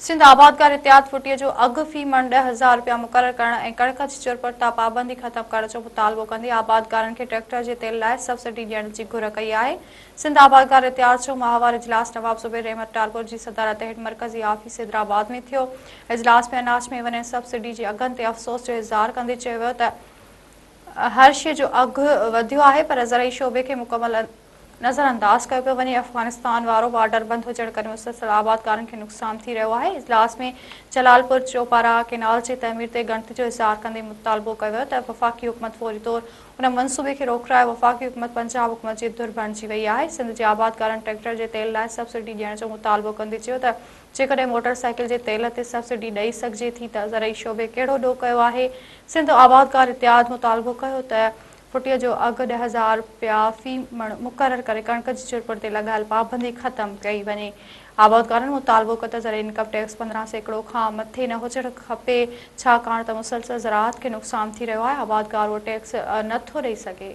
सिंध आबादगार इतिहाद फुटीअ जो अघु फी मण 10,000 रुपया मुक़रर करण ऐं कणक जी चुर तां पाबंदी ख़त्म करण जो मुतालबो कंदी आबादगारनि खे ट्रैक्टर जे तेल लाइ सब्सिडी ॾियण जी घुर कई आहे। सिंध आबादगार इतिहाद जो माहवार इजलास नवाब ज़ुबैर अहमद टालपुर जी सदारत हेठि मरकज़ी ऑफिस हैदराबाद में थियो। इजलास में अनाज में वञे सब्सिडी जे अघनि ते अफ़सोस जो इज़हार कंदे चयो वियो त हर शइ जो अघु वधियो आहे पर ज़रई शोबे खे मुकमल नज़रअंदाज कयो पियो वञे। अफ़गानिस्तान वारो बॉर्डर बंदि हुजण करे मुसलसल आबादगारनि खे नुक़सान थी रहियो आहे। इजलास में जलालपुर चौपारा केनाल जे तइमीर ते ॻणति जो इज़हार कंदे मुतालबो कयो वियो त वफ़ाक़ी हुकूमत फौरी तौर उन मंसूबे खे रोकराए। वफ़ाक़ी हुकूमत पंजाब हुकूमत जी धुर बणिजी वई आहे। सिंध जे आबादगारनि ट्रैक्टर जे तेल लाइ सब्सिडी ॾियण जो मुतालबो कंदे चयो त जेकॾहिं मोटरसाइकिल जे तेल ते सब्सिडी ॾेई सघिजे थी त ज़रई शोबे कहिड़ो ॾोह कयो आहे। सिंध आबादगार इतिहाद मुतालबो कयो त फुटीअ जो अघु 10,000 रुपया फ़ी मण मुक़रर करे कणक जी चुरपुर ते लॻायल पाबंदी ख़त्म कई वञे। आबादगारनि मुतालबो कयो त ज़रई इनकम टैक्स 15% खां मथे न हुजणु खपे छाकाणि त मुसलसल ज़राअत खे नुक़सान थी रहियो आहे। आबादगार उहो टैक्स नथो ॾेई सघे।